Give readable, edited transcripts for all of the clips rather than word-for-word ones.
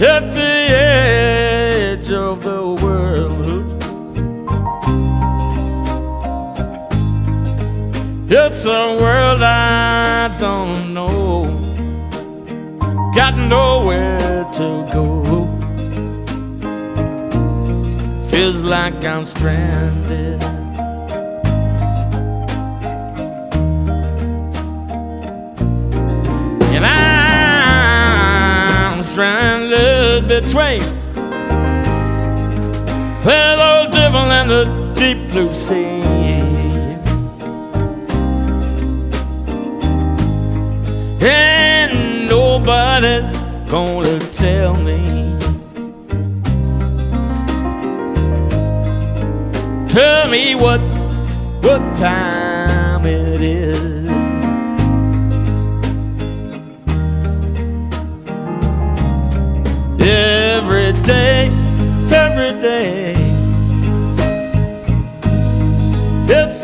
at the edge of the world. It's a world I don't know, got nowhere to go. Feels like I'm stranded, and I'm stranded between that old devil and the deep blue sea. And nobody's gonna tell me, tell me what time it is. Every day, it's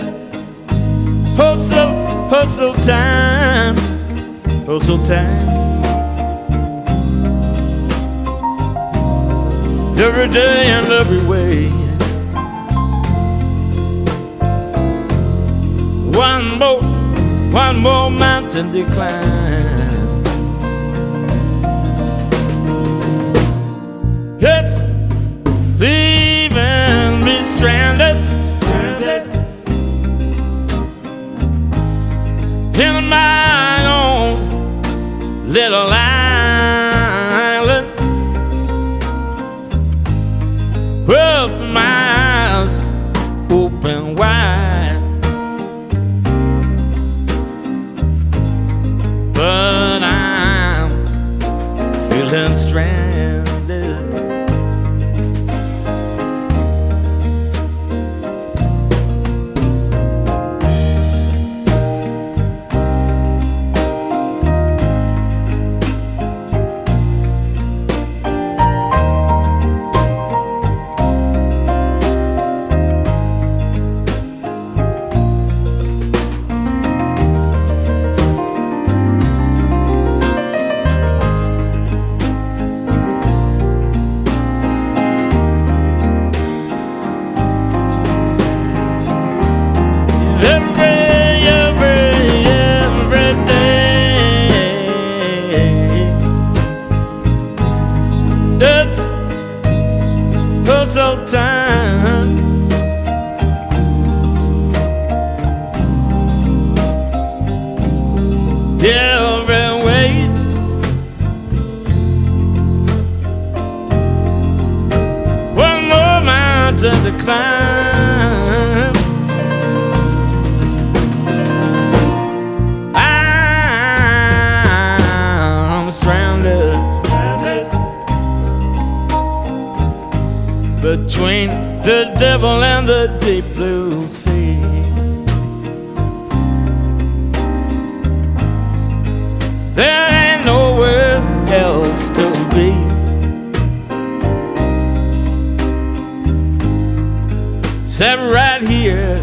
hustle time, hustle time. Every day and every way. One more mountain to climb. It's leaving me stranded, in my own little island, with my eyes open wide, but I'm feeling stranded. Hustle time, every way. One more mountain to climb. I'm stranded between the devil and the deep blue sea. There ain't nowhere else to be. Except right here